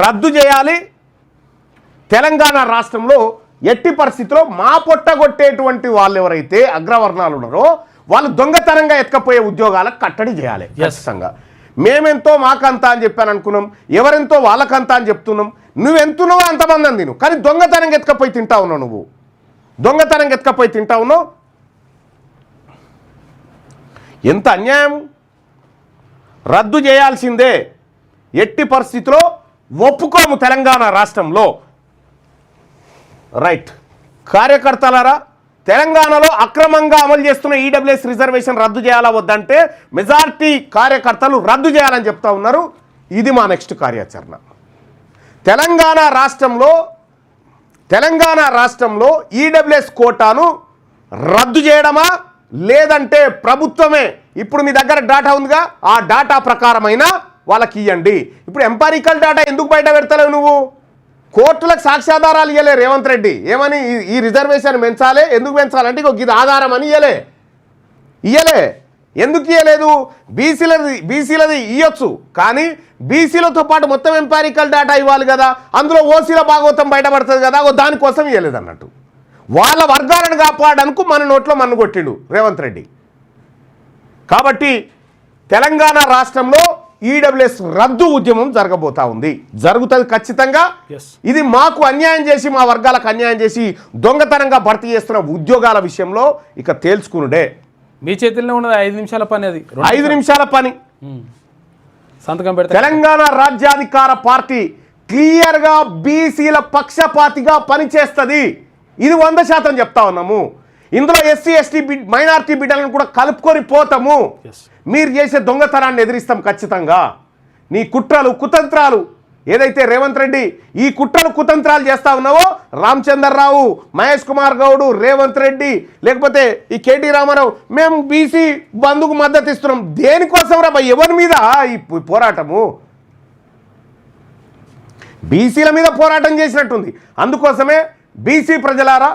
రద్దు చేయాలి. తెలంగాణ రాష్ట్రంలో ఎట్టి పరిస్థితిలో మా పొట్టగొట్టేటువంటి వాళ్ళు ఎవరైతే అగ్రవర్ణాలు ఉన్నారో వాళ్ళు దొంగతనంగా ఎత్తుకపోయే ఉద్యోగాలకు కట్టడి చేయాలి ఖచ్చితంగా. మేమెంతో మాకంతా అని చెప్పాను అనుకున్నాం, ఎవరెంతో వాళ్ళకంతా అని చెప్తున్నాం. నువ్వెంతున్నావో అంతమంది అని తిను, కానీ దొంగతనంగా ఎత్తుకపోయి తింటా ఉన్నావు. నువ్వు దొంగతనంగా ఎత్తుకపోయి తింటా ఉన్నావు. ఎంత అన్యాయం! రద్దు చేయాల్సిందే. ఎట్టి పరిస్థితిలో ఒప్పుకోము తెలంగాణ రాష్ట్రంలో. రైట్. కార్యకర్తలారా, తెలంగాణలో అక్రమంగా అమలు చేస్తున్న ఈడబ్ల్యూఎస్ రిజర్వేషన్ రద్దు చేయాలా వద్దంటే మెజారిటీ కార్యకర్తలు రద్దు చేయాలని చెప్తా ఉన్నారు. ఇది మా నెక్స్ట్ కార్యాచరణ. తెలంగాణ రాష్ట్రంలో ఈడబ్ల్యూఎస్ కోటాను రద్దు చేయడమా, లేదంటే ప్రభుత్వమే ఇప్పుడు మీ దగ్గర డాటా ఉందిగా ఆ డాటా ప్రకారమైన వాళ్ళకి ఇవ్వండి. ఇప్పుడు ఎంపారికల్ డాటా ఎందుకు బయట పెడతలేవు నువ్వు? కోర్టులకు సాక్ష్యాధారాలు ఇవ్వలే రేవంత్ రెడ్డి. ఏమని ఈ రిజర్వేషన్ పెంచాలి, ఎందుకు పెంచాలంటే ఇది ఆధారం అని ఇయ్యలే. ఎందుకు ఇవ్వలేదు? బీసీలది ఇవ్వచ్చు, కానీ బీసీలతో పాటు మొత్తం ఎంపారికల్ డేటా ఇవ్వాలి కదా, అందులో ఓసీల భాగవతం బయటపడుతుంది కదా, దానికోసం ఇవ్వలేదు అన్నట్టు. వాళ్ళ వర్గాలను కాపాడడానికి మన నోట్లో మన్ను కొట్టిండు రేవంత్ రెడ్డి. కాబట్టి తెలంగాణ రాష్ట్రంలో ఈడబ్ల్యూఎస్ రద్దు ఉద్యమం జరగబోతా ఉంది, జరుగుతుంది ఖచ్చితంగా. ఇది మాకు అన్యాయం చేసి, మా వర్గాలకు అన్యాయం చేసి దొంగతనంగా భర్తీ చేస్తున్న ఉద్యోగాల విషయంలో ఇక తేల్చుకునుడే. మీ చేతిలో ఉన్నది 5 నిమిషాల పని, అది 5 నిమిషాల పని. సంతకం పెడితే తెలంగాణ రాజ్యాధికార పార్టీ క్లియర్గా బీసీల పక్షపాతిగా పనిచేస్తుంది. ఇది 100% చెప్తా ఉన్నాము. ఇందులో ఎస్సీ ఎస్టీ మైనారిటీ బిడ్డలను కూడా కలుపుకొని పోతాము. మీరు చేసే దొంగతనాన్ని ఎదిరిస్తాం ఖచ్చితంగా. నీ కుట్రలు కుతంత్రాలు ఏదైతే రేవంత్ రెడ్డి ఈ కుట్రలు కుతంత్రాలు చేస్తా ఉన్నావో, రామచంద్రరావు, మహేష్ కుమార్ గౌడ్, రేవంత్ రెడ్డి, లేకపోతే ఈ కేటీ రామారావు, మేము బీసీ బంధుకు మద్దతు ఇస్తున్నాం. దేనికోసం రా? ఎవరి మీద ఈ పోరాటము? బీసీల మీద పోరాటం చేసినట్టుంది. అందుకోసమే బీసీ ప్రజలారా,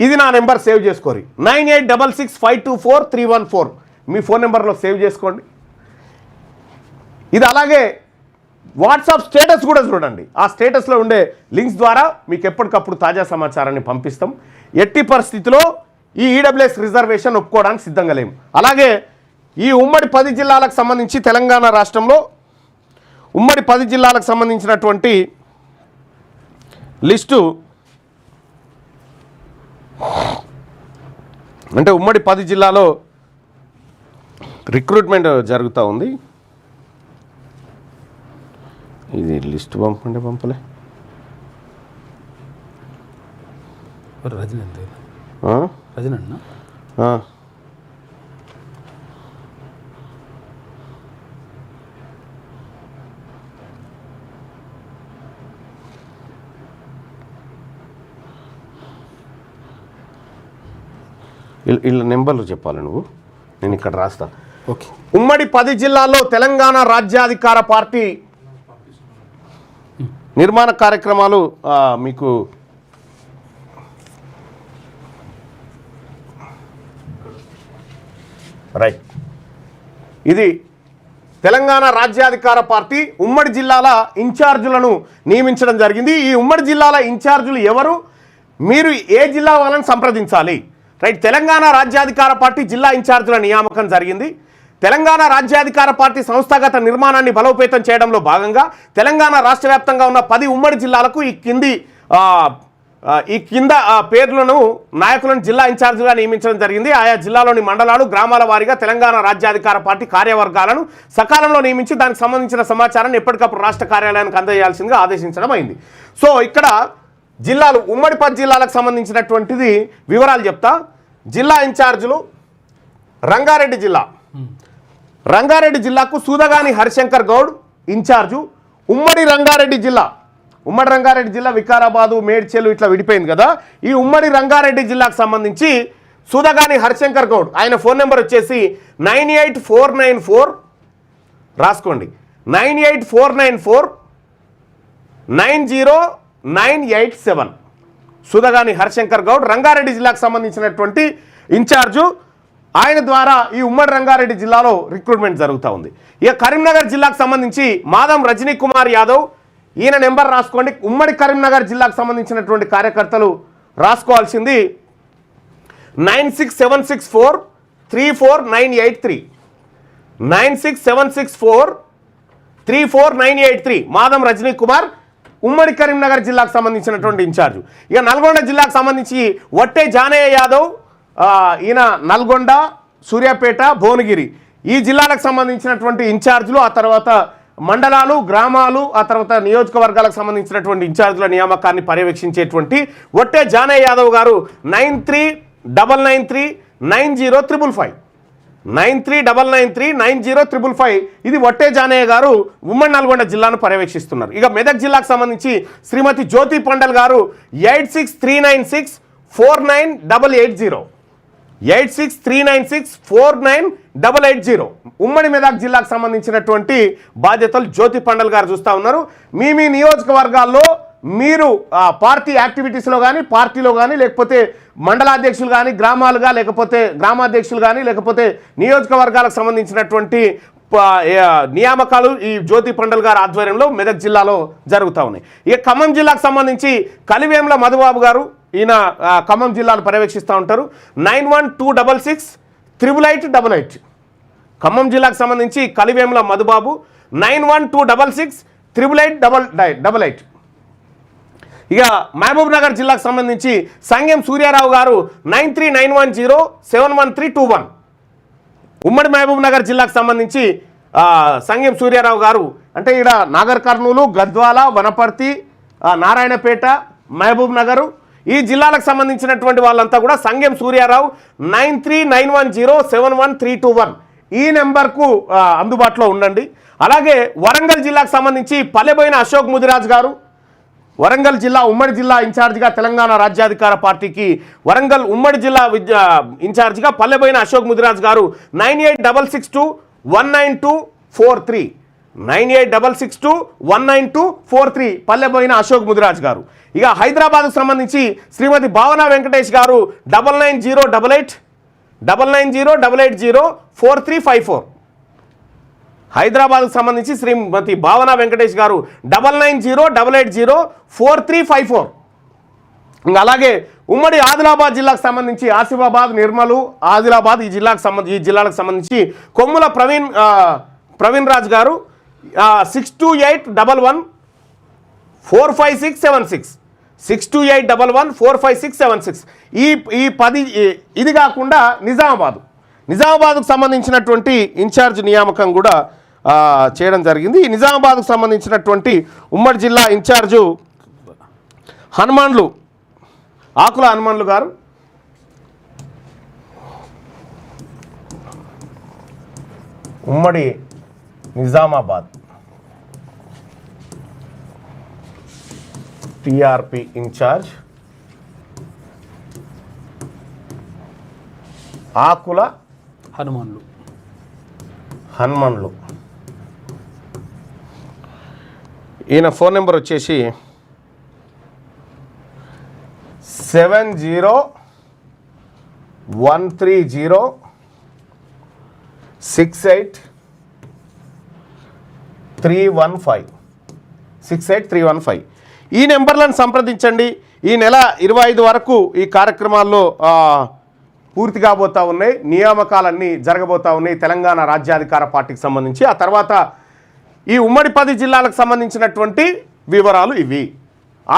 ఇది నా నెంబర్ సేవ్ చేసుకోరి, 9866524314 మీ ఫోన్ నెంబర్లో సేవ్ చేసుకోండి. ఇది అలాగే వాట్సాప్ స్టేటస్ కూడా చూడండి. ఆ స్టేటస్లో ఉండే లింక్స్ ద్వారా మీకు ఎప్పటికప్పుడు తాజా సమాచారాన్ని పంపిస్తాం. ఎట్టి పరిస్థితిలో ఈ ఈడబ్ల్యూఎస్ రిజర్వేషన్ ఒప్పుకోవడానికి సిద్ధంగా లేము. అలాగే ఈ ఉమ్మడి 10 జిల్లాలకు సంబంధించి తెలంగాణ రాష్ట్రంలో ఉమ్మడి 10 జిల్లాలకు సంబంధించినటువంటి లిస్టు, అంటే ఉమ్మడి 10 జిల్లాలో రిక్రూట్మెంట్ జరుగుతూ ఉంది. ఇది లిస్ట్ పంపలే. వీళ్ళ నెంబర్లు చెప్పాలి నువ్వు, నేను ఇక్కడ రాస్తా. ఓకే. ఉమ్మడి 10 జిల్లాల్లో తెలంగాణ రాజ్యాధికార పార్టీ నిర్మాణ కార్యక్రమాలు మీకు రైట్. ఇది తెలంగాణ రాజ్యాధికార పార్టీ ఉమ్మడి జిల్లాల ఇన్ఛార్జులను నియమించడం జరిగింది. ఈ ఉమ్మడి జిల్లాల ఇన్ఛార్జులు ఎవరు, మీరు ఏ జిల్లా వాళ్ళని సంప్రదించాలి? రైట్. తెలంగాణ రాజ్యాధికార పార్టీ జిల్లా ఇన్ఛార్జుల నియామకం జరిగింది. తెలంగాణ రాజ్యాధికార పార్టీ సంస్థాగత నిర్మాణాన్ని బలోపేతం చేయడంలో భాగంగా తెలంగాణ రాష్ట్ర వ్యాప్తంగా ఉన్న 10 ఉమ్మడి జిల్లాలకు ఈ కింద పేర్లను నాయకులను జిల్లా ఇన్ఛార్జిగా నియమించడం జరిగింది. ఆయా జిల్లాలోని మండలాలు, గ్రామాల వారీగా తెలంగాణ రాజ్యాధికార పార్టీ కార్యవర్గాలను సకాలంలో నియమించి దానికి సంబంధించిన సమాచారాన్ని ఎప్పటికప్పుడు రాష్ట్ర కార్యాలయానికి అందజేయాల్సిందిగా ఆదేశించడం అయింది. సో ఇక్కడ జిల్లాలు, ఉమ్మడి 10 జిల్లాలకు సంబంధించినటువంటిది వివరాలు చెప్తా. జిల్లా ఇన్ఛార్జులు రంగారెడ్డి జిల్లాకు సూదగాని హరిశంకర్ గౌడ్ ఇన్ఛార్జు. ఉమ్మడి రంగారెడ్డి జిల్లా వికారాబాదు, మేడ్చెలు ఇట్లా విడిపోయింది కదా. ఈ ఉమ్మడి రంగారెడ్డి జిల్లాకు సంబంధించి సూదగాని హరిశంకర్ గౌడ్, ఆయన ఫోన్ నెంబర్ వచ్చేసి 98494 రాసుకోండి, 984949097. సూదగాని హరిశంకర్ గౌడ్ రంగారెడ్డి జిల్లాకు సంబంధించినటువంటి ఇన్ఛార్జు. ఆయన ద్వారా ఈ ఉమ్మడి రంగారెడ్డి జిల్లాలో రిక్రూట్మెంట్ జరుగుతూ ఉంది. ఇక కరీంనగర్ జిల్లాకు సంబంధించి మాదం రజనీ కుమార్ యాదవ్, ఈయన నెంబర్ రాసుకోండి. ఉమ్మడి కరీంనగర్ జిల్లాకు సంబంధించినటువంటి కార్యకర్తలు రాసుకోవాల్సింది 96764343983, 96764343983. మాదం రజనీ కుమార్ ఉమ్మడి కరీంనగర్ జిల్లాకు సంబంధించినటువంటి ఇన్ఛార్జు. ఇక నల్గొండ జిల్లాకు సంబంధించి వట్టే జానయ్య యాదవ్, ఈయన నల్గొండ, సూర్యాపేట, భువనగిరి ఈ జిల్లాలకు సంబంధించినటువంటి ఇన్ఛార్జులు, ఆ తర్వాత మండలాలు, గ్రామాలు, ఆ తర్వాత నియోజకవర్గాలకు సంబంధించినటువంటి ఇన్ఛార్జుల నియామకాన్ని పర్యవేక్షించేటువంటి వట్టే జానయ్య యాదవ్ గారు 9399390555 9399390555 ఇది వట్టే జానయ్య గారు ఉమ్మడి నల్గొండ జిల్లాను పర్యవేక్షిస్తున్నారు. ఇక మెదక్ జిల్లాకు సంబంధించి శ్రీమతి జ్యోతి పండల్ గారు 8639649880 8639649880 ఉమ్మడి మెదక్ జిల్లాకు సంబంధించినటువంటి బాధ్యతలు జ్యోతి పండల్ గారు చూస్తూ ఉన్నారు. మీ నియోజకవర్గాల్లో మీరు పార్టీ యాక్టివిటీస్లో కానీ పార్టీలో కానీ లేకపోతే మండలాధ్యక్షులు కానీ గ్రామాలుగా లేకపోతే గ్రామాధ్యక్షులు కానీ లేకపోతే నియోజకవర్గాలకు సంబంధించినటువంటి నియామకాలు ఈ జ్యోతి పండల్ గారి ఆధ్వర్యంలో మెదక్ జిల్లాలో జరుగుతూ ఉన్నాయి. ఇక ఖమ్మం జిల్లాకు సంబంధించి కలివేంల మధుబాబు గారు ఈయన ఖమ్మం జిల్లాను పర్యవేక్షిస్తూ ఉంటారు. 91268888 ఖమ్మం జిల్లాకు సంబంధించి కలివేంల మధుబాబు 9126688888. ఇక మహబూబ్ నగర్ జిల్లాకు సంబంధించి సంగెం సూర్యారావు గారు 9391071321 ఉమ్మడి మహబూబ్ నగర్ జిల్లాకు సంబంధించి సంగెం సూర్యారావు గారు అంటే ఇక్కడ నాగర్ కర్నూలు, గద్వాల, వనపర్తి, నారాయణపేట, మహబూబ్ నగరు ఈ జిల్లాలకు సంబంధించినటువంటి వాళ్ళంతా కూడా సంగెం సూర్యారావు 9391071321 ఈ నెంబర్కు అందుబాటులో ఉండండి. అలాగే వరంగల్ జిల్లాకు సంబంధించి పల్లెబోయిన అశోక్ ముదిరాజ్ గారు వరంగల్ జిల్లా ఉమ్మడి జిల్లా ఇన్ఛార్జిగా తెలంగాణ రాజ్యాధికార పార్టీకి వరంగల్ ఉమ్మడి జిల్లా ఇన్ఛార్జిగా పల్లెబోయిన అశోక్ ముదిరాజ్ గారు 9866219243 9866219243 పల్లెబోయిన అశోక్ ముదిరాజ్ గారు. ఇక హైదరాబాద్కు సంబంధించి శ్రీమతి భావన వెంకటేష్ గారు 9908804354 హైదరాబాద్కు సంబంధించి శ్రీమతి భావన వెంకటేష్ గారు 9908804354. ఇంకా అలాగే ఉమ్మడి ఆదిలాబాద్ జిల్లాకు సంబంధించి ఆసిఫాబాద్, నిర్మలు, ఆదిలాబాద్ ఈ జిల్లాలకు సంబంధించి కొమ్ముల ప్రవీణ్ రాజ్ గారు 6281145676 6281145676 ఈ 10 ఇది కాకుండా నిజామాబాద్కు సంబంధించినటువంటి ఇన్ఛార్జ్ నియామకం కూడా చేయడం జరిగింది. ఈ నిజామాబాద్కు సంబంధించినటువంటి ఉమ్మడి జిల్లా ఇన్ఛార్జు ఆకుల హనుమాన్లు గారు ఉమ్మడి నిజామాబాద్ టిఆర్పి ఇన్ఛార్జ్ ఆకుల హనుమాన్లు ఈయన ఫోన్ నెంబర్ వచ్చేసి 7013068315 ఈ నెంబర్లను సంప్రదించండి. ఈ నెల 25 వరకు ఈ కార్యక్రమాల్లో పూర్తి కాబోతా ఉన్నాయి. నియామకాలన్నీ జరగబోతా ఉన్నాయి తెలంగాణ రాజ్యాధికార పార్టీకి సంబంధించి. ఆ తర్వాత ఈ ఉమ్మడి 10 జిల్లాలకు సంబంధించినటువంటి వివరాలు ఇవి.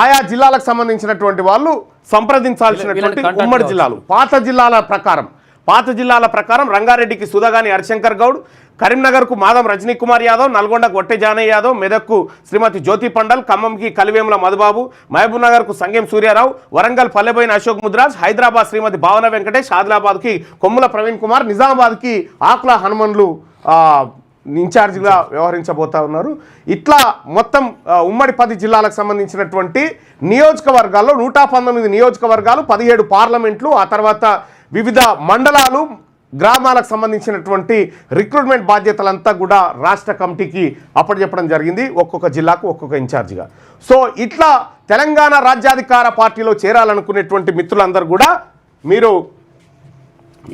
ఆయా జిల్లాలకు సంబంధించినటువంటి వాళ్ళు సంప్రదించాల్సినటువంటి ఉమ్మడి జిల్లాలు పాత జిల్లాల ప్రకారం రంగారెడ్డికి సుధాగాని హరిశంకర్ గౌడ్, కరీంనగర్కు మాదం రజనీ కుమార్ యాదవ్, నల్గొండకు వట్టే జానయ్య యాదవ్, మెదక్కు శ్రీమతి జ్యోతి పండల్, ఖమ్మంకి కలివేముల మధుబాబు, మహబూబ్ నగర్కు సంగెం సూర్యారావు, వరంగల్ పల్లెబోయిన అశోక్ ముద్రాజ్, హైదరాబాద్ శ్రీమతి భావన వెంకటేష్, ఆదిలాబాద్కి కొమ్ముల ప్రవీణ్ కుమార్, నిజామాబాద్కి ఆకుల హనుమన్లు ఇన్ఛార్జిగా వ్యవహరించబోతా ఉన్నారు. ఇట్లా మొత్తం ఉమ్మడి 10 జిల్లాలకు సంబంధించినటువంటి నియోజకవర్గాల్లో 119 నియోజకవర్గాలు, 17 పార్లమెంట్లు, ఆ తర్వాత వివిధ మండలాలు, గ్రామాలకు సంబంధించినటువంటి రిక్రూట్మెంట్ బాధ్యతలంతా కూడా రాష్ట్ర కమిటీకి అప్పచెప్పడం జరిగింది, ఒక్కొక్క జిల్లాకు ఒక్కొక్క ఇన్ఛార్జిగా. సో ఇట్లా తెలంగాణ రాజ్యాధికార పార్టీలో చేరాలనుకునేటువంటి మిత్రులందరూ కూడా మీరు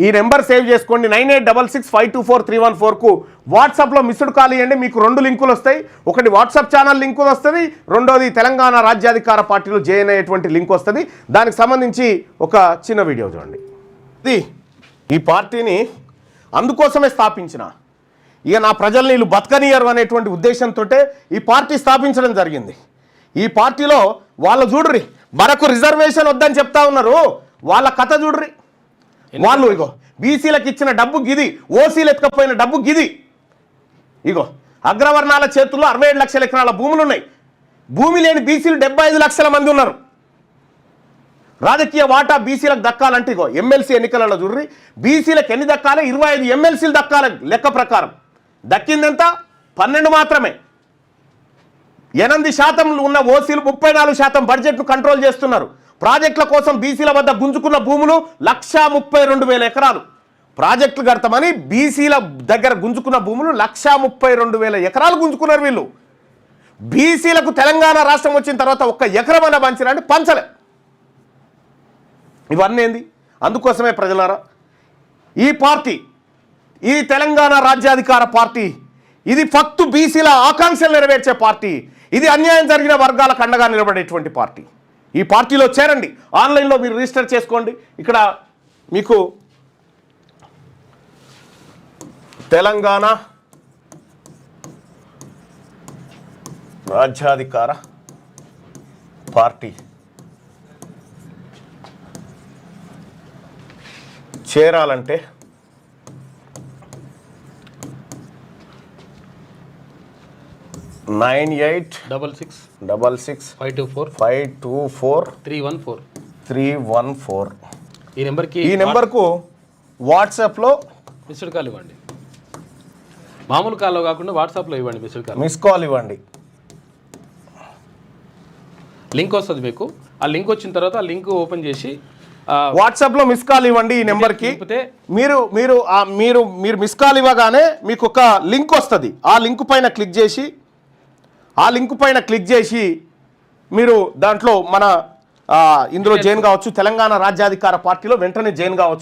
ఈ నెంబర్ సేవ్ చేసుకోండి. 9866524314కు వాట్సాప్లో మిస్డ్ కాల్ ఇవ్వండి. మీకు 2 లింకులు వస్తాయి. ఒకటి వాట్సాప్ ఛానల్ లింక్ వస్తుంది, రెండోది తెలంగాణ రాజ్యాధికార పార్టీలో జాయిన్ అయ్యేటువంటి లింక్ వస్తుంది. దానికి సంబంధించి ఒక చిన్న వీడియో చూడండి. ఈ పార్టీని అందుకోసమే స్థాపించిన, ఇక నా ప్రజల్ని వీళ్ళు బతకనియరు అనేటువంటి ఉద్దేశంతో ఈ పార్టీ స్థాపించడం జరిగింది. ఈ పార్టీలో వాళ్ళు చూడ్రి, మనకు రిజర్వేషన్ వద్దని చెప్తా ఉన్నారు, వాళ్ళ కథ చూడ్రి. వాళ్ళు ఇగో బీసీలకు ఇచ్చిన డబ్బు గిది, ఓసీలు ఎత్తుకపోయిన డబ్బు గిది. ఇగో అగ్రవర్ణాల చేతుల్లో 67 లక్షల ఎకరాల భూములు ఉన్నాయి. భూమి లేని బీసీలు 75 లక్షల మంది ఉన్నారు. రాజకీయ వాటా బీసీలకు దక్కాలంటే ఇగో ఎమ్మెల్సీ ఎన్నికలలో చూడ్రి, బీసీలకు ఎన్ని దక్కాలి? 25 ఎమ్మెల్సీలు దక్కాలి లెక్క ప్రకారం. దక్కిందెంత? 12 మాత్రమే. 8% ఉన్న ఓసీలు 34% బడ్జెట్ను కంట్రోల్ చేస్తున్నారు. ప్రాజెక్టుల కోసం బీసీల వద్ద గుంజుకున్న భూములు 132,000 ఎకరాలు. ప్రాజెక్టులు కడతామని బీసీల దగ్గర గుంజుకున్న భూములు 132,000 ఎకరాలు గుంజుకున్నారు వీళ్ళు. బీసీలకు తెలంగాణ రాష్ట్రం వచ్చిన తర్వాత ఒక్క ఎకరమన్నా పంచిరంటే పంచలే. ఇవన్నీ ఏంది? అందుకోసమే ప్రజలారా, ఈ పార్టీ, ఈ తెలంగాణ రాజ్యాధికార పార్టీ, ఇది ఫక్తు బీసీల ఆకాంక్షలు నెరవేర్చే పార్టీ, ఇది అన్యాయం జరిగిన వర్గాలకు అండగా నిలబడేటువంటి పార్టీ. ఈ పార్టీలో చేరండి. ఆన్లైన్లో మీరు రిజిస్టర్ చేసుకోండి. ఇక్కడ మీకు తెలంగాణ రాజ్యాధికార పార్టీ చేరాలంటే 9866 524 314 ఈ నెంబర్కు వాట్సాప్లో మిస్డ్ కాల్ ఇవ్వండి. మామూలు కాల్లో కాకుండా వాట్సాప్లో ఇవ్వండి. మిస్ కాల్ ఇవ్వండి. లింక్ వస్తుంది మీకు. ఆ లింక్ వచ్చిన తర్వాత ఆ లింక్ ఓపెన్ చేసి వాట్సాప్లో మిస్ కాల్ ఇవ్వండి. ఈ నెంబర్కి మీరు మీరు మీరు మీరు మిస్ కాల్ ఇవ్వగానే మీకు ఒక లింక్ వస్తుంది. ఆ లింక్ పైన క్లిక్ చేసి మీరు దాంట్లో మన ఇందులో జాయిన్ కావచ్చు. తెలంగాణ రాజ్యాధికార పార్టీలో వెంటనే జాయిన్ కావచ్చు.